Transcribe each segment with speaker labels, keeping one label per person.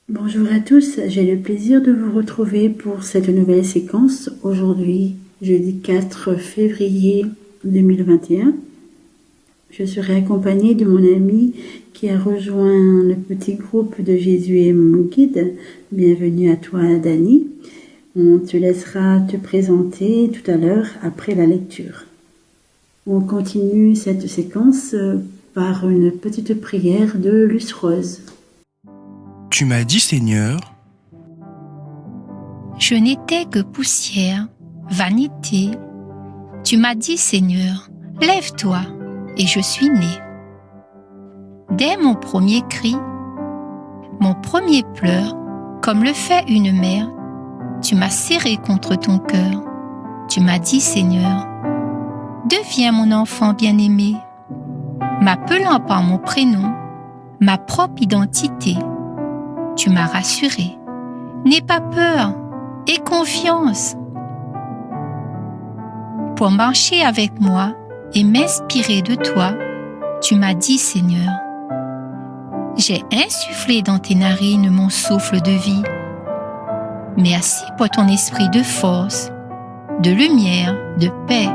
Speaker 1: Bonjour à tous, j'ai le plaisir de vous retrouver pour cette nouvelle séquence. Aujourd'hui, jeudi 4 février 2021. Je serai accompagnée de mon ami qui a rejoint le petit groupe de Jésus est mon guide. Bienvenue à toi, Dani. On te laissera te présenter tout à l'heure après la lecture. On continue cette séquence par une petite prière de Luce Rose.
Speaker 2: Tu m'as dit, Seigneur,
Speaker 3: je n'étais que poussière, vanité. Tu m'as dit, Seigneur, lève-toi, et je suis né. Dès mon premier cri, mon premier pleur, comme le fait une mère, tu m'as serré contre ton cœur. Tu m'as dit, Seigneur, deviens mon enfant bien-aimé, m'appelant par mon prénom, ma propre identité. Tu m'as rassuré. N'aie pas peur, aie confiance. Pour marcher avec moi et m'inspirer de toi, tu m'as dit, Seigneur, j'ai insufflé dans tes narines mon souffle de vie. Merci pour ton esprit de force, de lumière, de paix.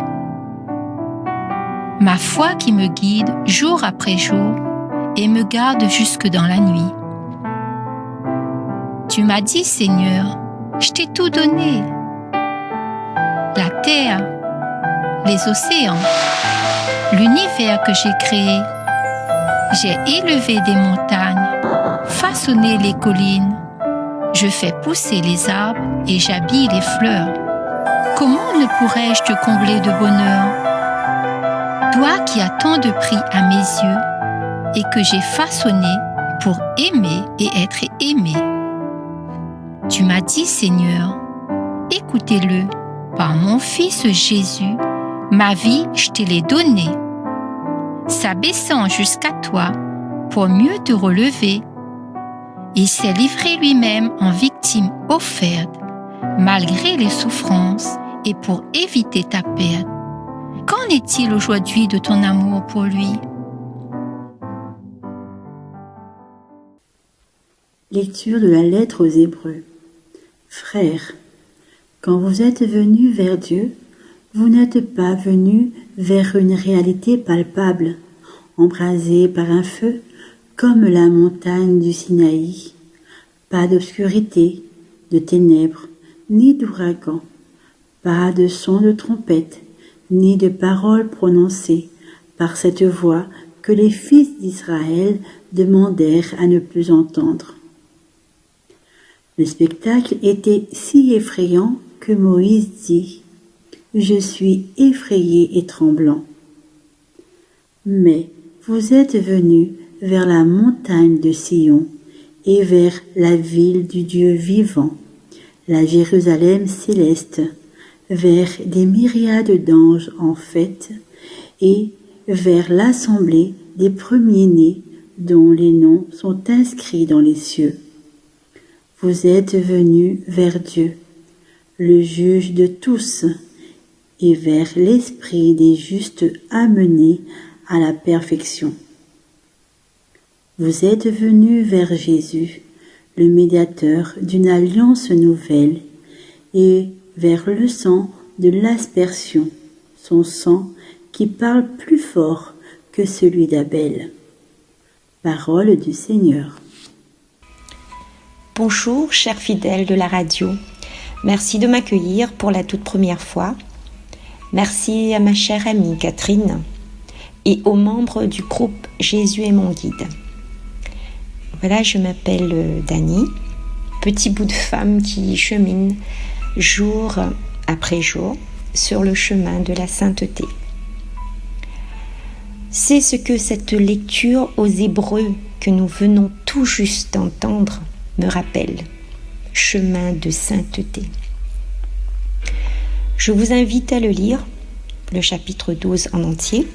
Speaker 3: Ma foi qui me guide jour après jour et me garde jusque dans la nuit. Tu m'as dit, Seigneur, je t'ai tout donné. La terre, les océans, l'univers que j'ai créé. J'ai élevé des montagnes, façonné les collines. Je fais pousser les arbres et j'habille les fleurs. Comment ne pourrais-je te combler de bonheur? Toi qui as tant de prix à mes yeux et que j'ai façonné pour aimer et être aimé. Tu m'as dit, Seigneur, écoutez-le, par mon Fils Jésus, ma vie, je te l'ai donnée. S'abaissant jusqu'à toi pour mieux te relever, il s'est livré lui-même en victime offerte, malgré les souffrances et pour éviter ta perte. Qu'en est-il aujourd'hui de ton amour pour lui?
Speaker 1: Lecture de la lettre aux Hébreux. Frères, quand vous êtes venus vers Dieu, vous n'êtes pas venus vers une réalité palpable, embrasée par un feu, comme la montagne du Sinaï. Pas d'obscurité, de ténèbres, ni d'ouragan, pas de son de trompette, ni de paroles prononcées par cette voix que les fils d'Israël demandèrent à ne plus entendre. Le spectacle était si effrayant que Moïse dit « Je suis effrayé et tremblant ». Mais vous êtes venus vers la montagne de Sion et vers la ville du Dieu vivant, la Jérusalem céleste, vers des myriades d'anges en fête et vers l'assemblée des premiers-nés dont les noms sont inscrits dans les cieux. Vous êtes venus vers Dieu, le juge de tous, et vers l'esprit des justes amenés à la perfection. Vous êtes venus vers Jésus, le médiateur d'une alliance nouvelle, et vers le sang de l'aspersion, son sang qui parle plus fort que celui d'Abel. Parole du Seigneur.
Speaker 4: Bonjour, chers fidèles de la radio. Merci de m'accueillir pour la toute première fois. Merci à ma chère amie Catherine et aux membres du groupe Jésus est mon guide. Voilà, je m'appelle Dani, petit bout de femme qui chemine jour après jour sur le chemin de la sainteté. C'est ce que cette lecture aux Hébreux que nous venons tout juste d'entendre me rappelle, chemin de sainteté. Je vous invite à le lire, le chapitre 12 en entier,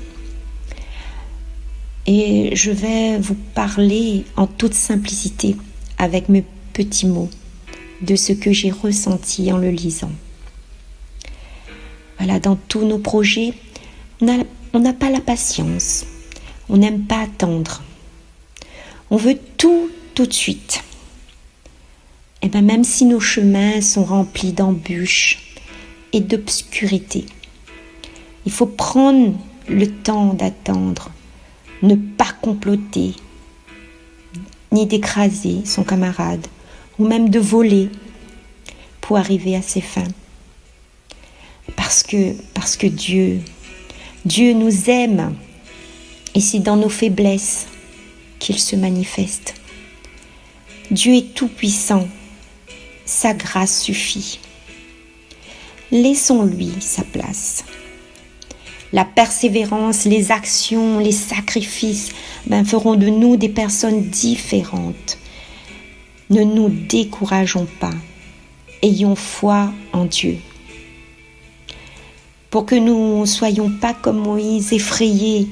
Speaker 4: et je vais vous parler en toute simplicité, avec mes petits mots, de ce que j'ai ressenti en le lisant. Voilà, dans tous nos projets, on n'a pas la patience, on n'aime pas attendre. On veut tout de suite. Et bien même si nos chemins sont remplis d'embûches et d'obscurité, il faut prendre le temps d'attendre, ne pas comploter, ni d'écraser son camarade, ou même de voler pour arriver à ses fins. Parce que Dieu nous aime, et c'est dans nos faiblesses qu'il se manifeste. Dieu est tout-puissant, sa grâce suffit. Laissons-lui sa place. La persévérance, les actions, les sacrifices feront de nous des personnes différentes. Ne nous décourageons pas. Ayons foi en Dieu. Pour que nous ne soyons pas comme Moïse, effrayés,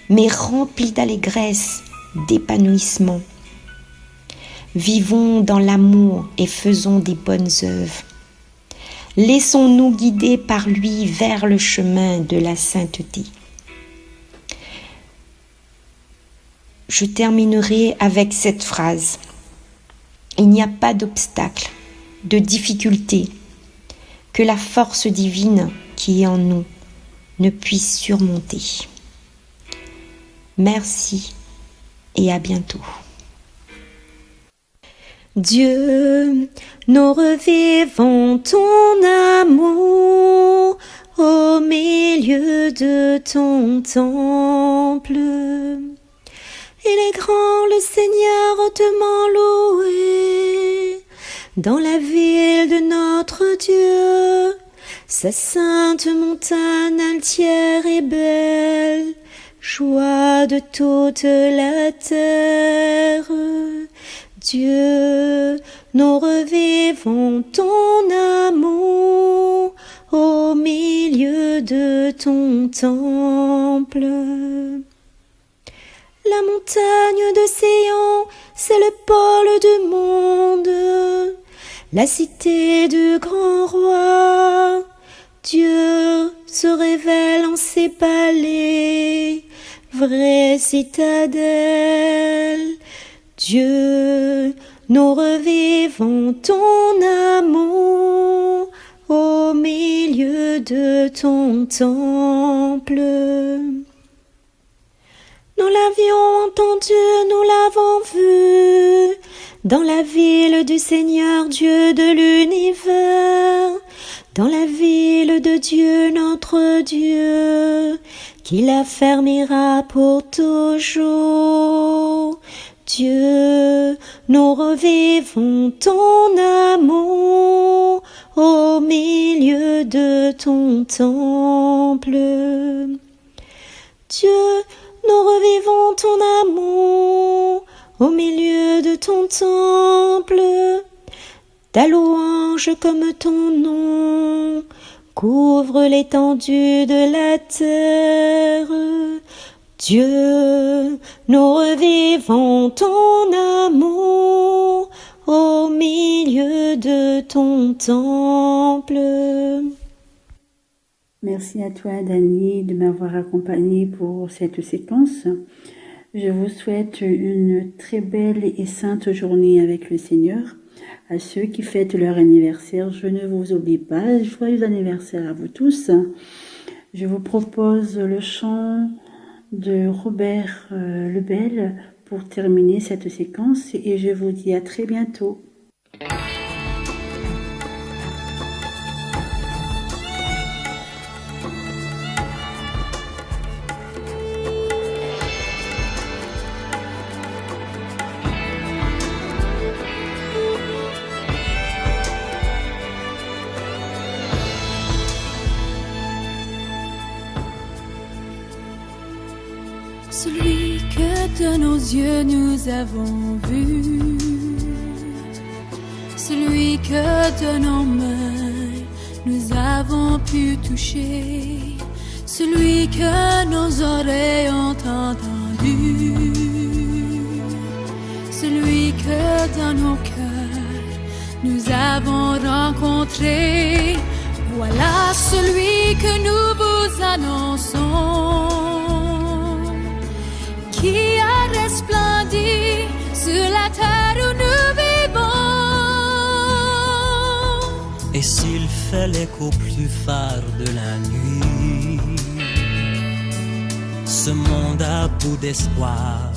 Speaker 4: mais remplis d'allégresse, d'épanouissement. Vivons dans l'amour et faisons des bonnes œuvres. Laissons-nous guider par lui vers le chemin de la sainteté. Je terminerai avec cette phrase. Il n'y a pas d'obstacle, de difficulté, que la force divine qui est en nous ne puisse surmonter. Merci et à bientôt. Dieu, nous revivons ton amour au milieu de ton temple. Il est grand le Seigneur hautement loué dans la ville de notre Dieu. Sa sainte montagne altière et belle, joie de toute la terre. Dieu, nous revivons ton amour au milieu de ton temple. La montagne de Sion, c'est le pôle du monde, la cité du grand roi. Dieu se révèle en ses palais, vraie citadelle. Dieu, nous revivons ton amour au milieu de ton temple. Nous l'avions entendu, nous l'avons vu, dans la ville du Seigneur Dieu de l'univers, dans la ville de Dieu notre Dieu, qui la fermera pour toujours. Dieu, nous revivons ton amour au milieu de ton temple. Dieu, nous revivons ton amour au milieu de ton temple. Ta louange comme ton nom couvre l'étendue de la terre. Dieu, nous revivons ton amour au milieu de ton temple.
Speaker 1: Merci à toi, Dani, de m'avoir accompagnée pour cette séquence. Je vous souhaite une très belle et sainte journée avec le Seigneur. À ceux qui fêtent leur anniversaire, je ne vous oublie pas. Joyeux anniversaire à vous tous. Je vous propose le chant de Robert Lebel pour terminer cette séquence et je vous dis à très bientôt.
Speaker 5: Celui que de nos yeux nous avons vu, celui que de nos mains nous avons pu toucher, celui que nos oreilles ont entendu, celui que dans nos cœurs nous avons rencontré. Voilà celui que nous vous annonçons, qui a resplendi sur la terre où nous vivons.
Speaker 6: Et s'il fait l'écho plus phare de la nuit, ce monde à bout d'espoir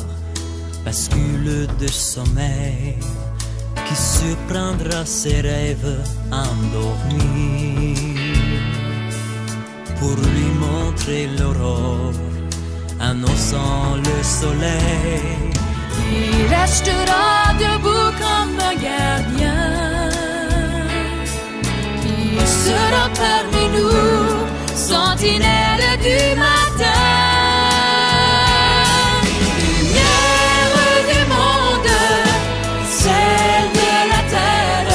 Speaker 6: bascule de sommeil qui surprendra ses rêves endormis pour lui montrer l'aurore, annonçant le soleil.
Speaker 5: Il restera debout comme un gardien. Il sera parmi nous, sentinelle du matin. Lumière du monde, celle de la terre.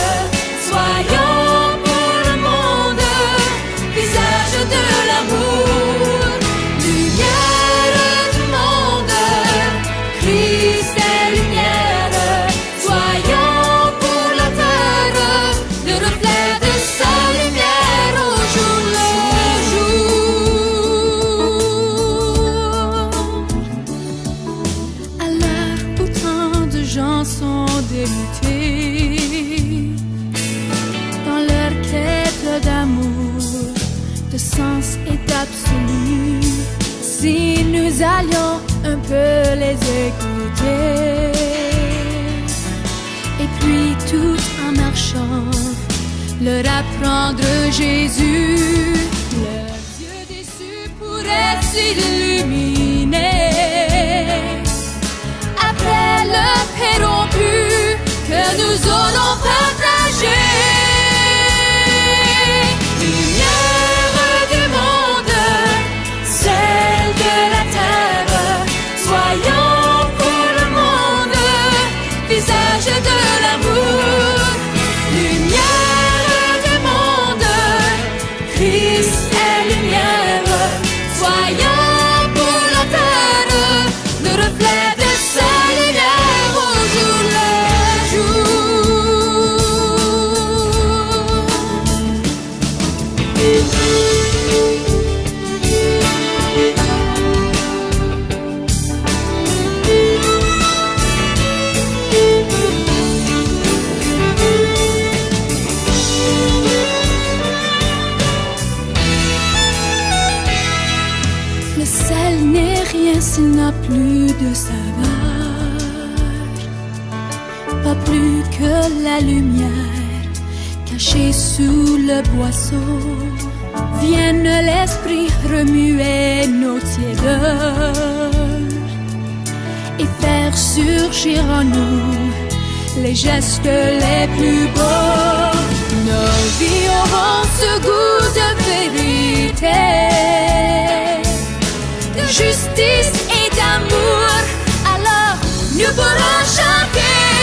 Speaker 5: Soyons pour le monde, visage de l'amour. Lumière du monde, Christ est lumière. Soyons pour la terre, le reflet de sa lumière au jour le jour. À l'heure où tant de gens sont démutés dans leur quête d'amour, de sens et d'absolu, si nous allions un peu les écouter, et puis tout en marchant leur apprendre Jésus, leurs yeux déçus pourraient s'illuminer après le paix rompu que nous aurons partagé. Lumière du monde, celle de la terre. Soyons pour le monde, visage de l'amour. Lumière du monde, Christ est lumière. Soyons pour la terre, le reflet de sa lumière au jour le jour. Le sel n'est rien s'il n'a plus de saveur, pas plus que la lumière cachée sous le boisseau. Vienne l'esprit remuer nos tiédeurs et faire surgir en nous les gestes les plus beaux. Nos vies auront ce goût de vérité, de justice et d'amour, alors nous pourrons chanter.